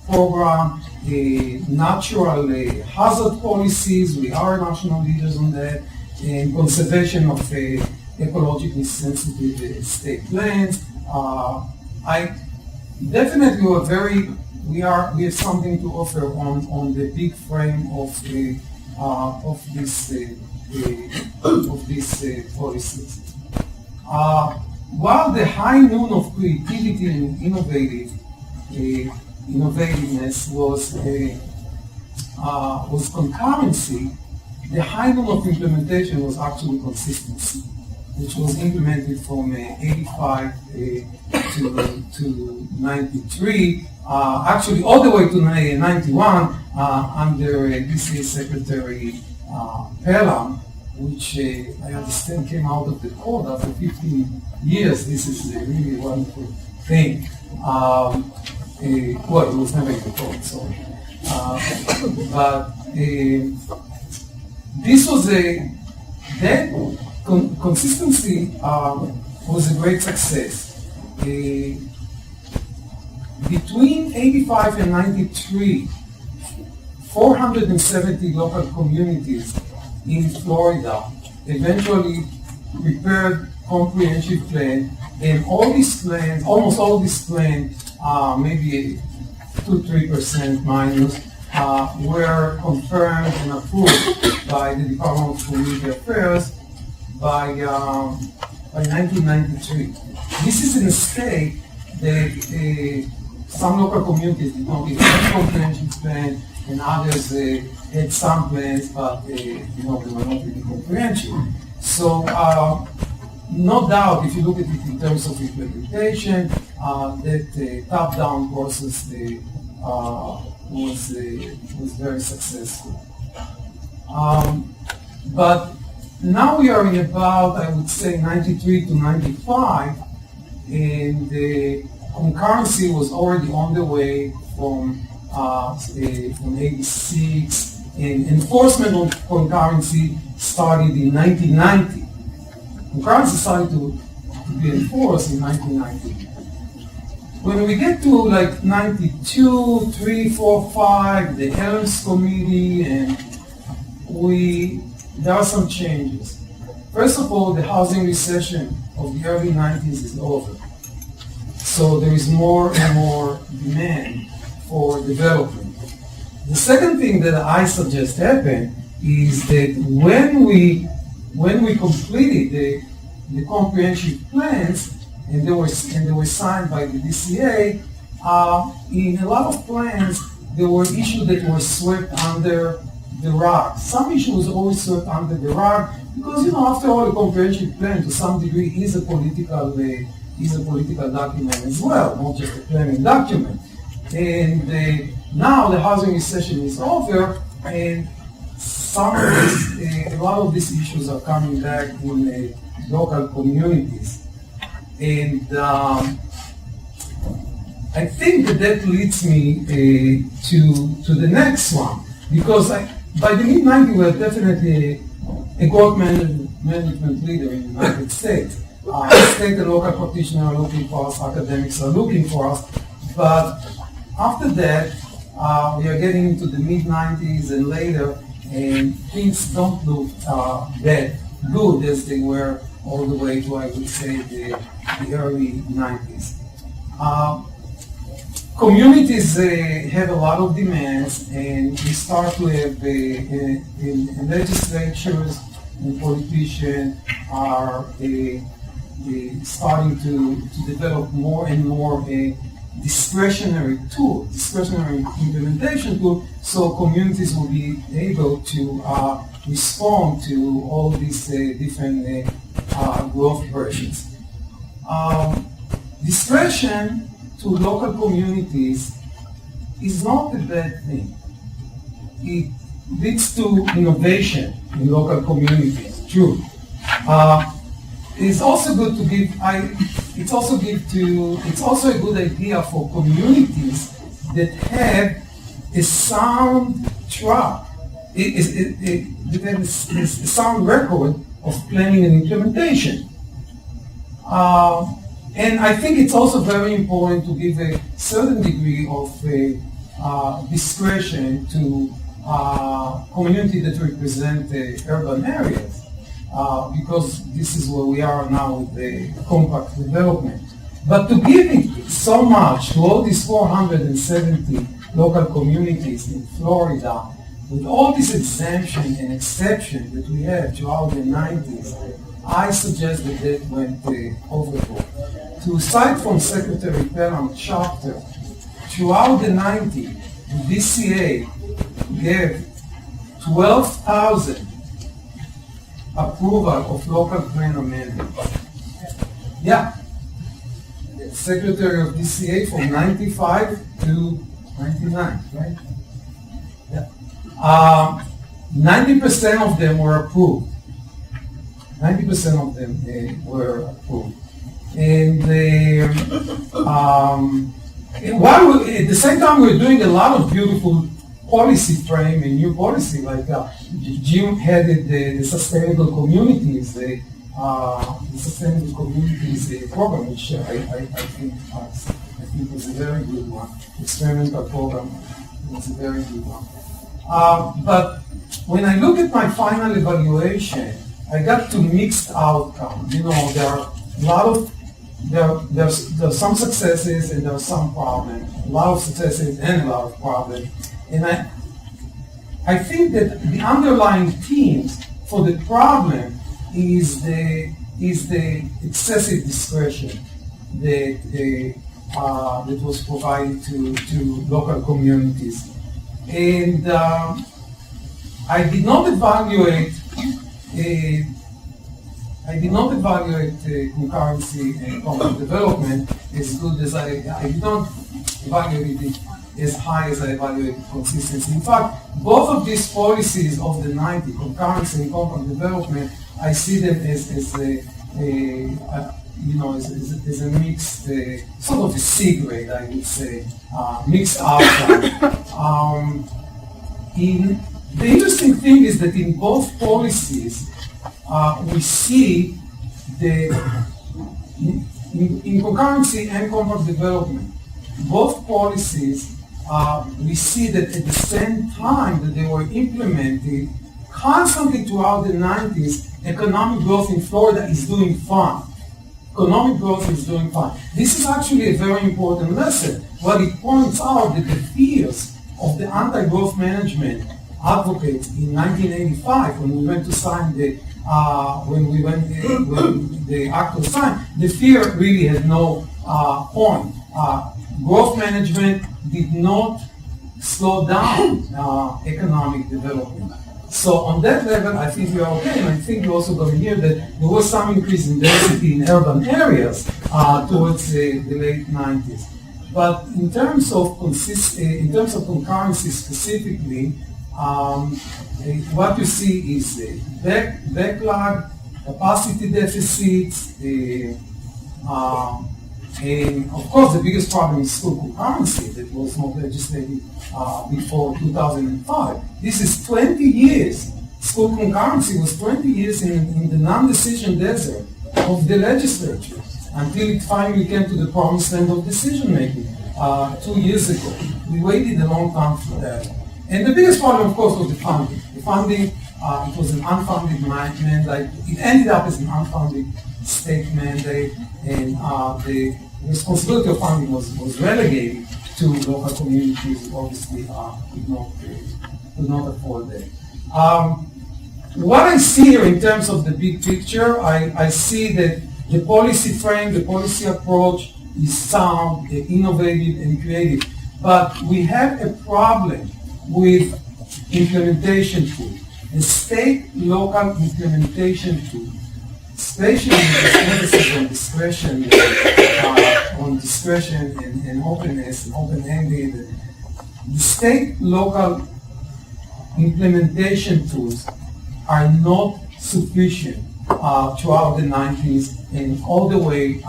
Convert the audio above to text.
program, natural hazard policies, we are national leaders on that, and conservation of ecologically sensitive state lands. I definitely we have something to offer on the big frame of these policies. While the high noon of creativity and innovativeness was concurrency, the high noon of implementation was actually consistency, which was implemented from 85 to 93, actually all the way to 91 under DCA Secretary Pelham, which I understand came out of the court after 15 years. This is a really wonderful thing. Well, it was never in the court, sorry. But this was that consistency was a great success. Between 85 and 93, 470 local communities in Florida eventually prepared comprehensive plan, and all these plans, almost all these plans, maybe 2-3% minus, were confirmed and approved by the Department of Community Affairs by 1993. This is in a state that some local communities did not even have comprehensive plan, and others had some plans, but they were not really comprehensive. So, no doubt, if you look at it in terms of implementation, that top-down process was very successful. But now we are in about, I would say, 93 to 95, and the concurrency was already on the way from 86, and enforcement of concurrency started in 1990. Concurrency started to be enforced in 1990. When we get to like 92, 3, 4, 5, the Helms Committee, and there are some changes. First of all, the housing recession of the early 90s is over. So there is more and more demand for development. The second thing that I suggest happen is that when we completed the comprehensive plans, and they were signed by the DCA, in a lot of plans there were issues that were swept under the rug. Some issues always swept under the rug because, after all, the comprehensive plan to some degree is a political document as well, not just a planning document. And now the housing recession is over, and a lot of these issues are coming back in local communities. And I think that leads me to the next one, because by the mid-90s we are definitely a growth management leader in the United States. State and local practitioners are looking for us, academics are looking for us, but after that we are getting into the mid-90s and later, and things don't look that good as they were all the way to, I would say, the early 90s. Communities have a lot of demands, and we start to have in legislatures and politicians are starting to develop more and more discretionary implementation tool, so communities will be able to respond to all these different growth versions. Discretion to local communities is not a bad thing. It leads to innovation in local communities, true. It's also good to give, it's also a good idea for communities that have a sound track, that have a sound record of planning and implementation. And I think it's also very important to give a certain degree of discretion to communities that represent urban areas, because this is where we are now with the compact development. But to give it so much to all these 470 local communities in Florida, with all this exemption and exception that we had throughout the 90s, I suggest that that went overboard. To cite from Secretary Pelham chapter, throughout the 90s, the DCA gave 12,000 approval of local plan amendments. Yeah. Secretary of DCA from 95 to 99, right? Yeah. 90% of them were approved. 90% of them were approved. And while at the same time we were doing a lot of beautiful policy frame and new policy, like Jim headed the Sustainable Communities, the Sustainable Communities program, which I think was a very good one. Experimental program was a very good one. But when I look at my final evaluation, I got to mixed outcome. You know, there are a lot of there's some successes and there are some problems. A lot of successes and a lot of problems. And I think that the underlying themes for the problem is the excessive discretion that was provided to local communities. And I did not evaluate concurrency and compact development as good as I did not evaluate it as high as I evaluated consistency. In fact, both of these policies of the 90s, concurrency and compact development, I see them as a mixed, sort of a C grade, I would say, mixed outcome. The interesting thing is that in both policies, we see in concurrency and compact development, both policies, we see that at the same time that they were implemented, constantly throughout the 90s, economic growth in Florida is doing fine. Economic growth is doing fine. This is actually a very important lesson. What it points out that the fears of the anti-growth management advocates in 1985, when we went to sign when the act was signed, the fear really had no point. Growth management did not slow down economic development. So on that level, I think we are okay, and I think you're also going to hear that there was some increase in density in urban areas towards the late 90s. But in terms of concurrency specifically, what you see is backlog, capacity deficits, and of course the biggest problem is school concurrency that was not legislated before 2005. This is 20 years. School concurrency was 20 years in the non-decision desert of the legislature until it finally came to the promised land of decision making 2 years ago. We waited a long time for that. And the biggest problem, of course, was the funding. The funding, it was an unfunded mandate. It ended up as an unfunded state mandate, and the responsibility of funding was relegated to local communities who obviously could not afford that. What I see here in terms of the big picture, I see that the policy frame, the policy approach is sound, innovative, and creative. But we have a problem with implementation tool. The state-local implementation tool, especially with this emphasis on discretion, and openness and open-ended, the state-local implementation tools are not sufficient throughout the 90s and all the way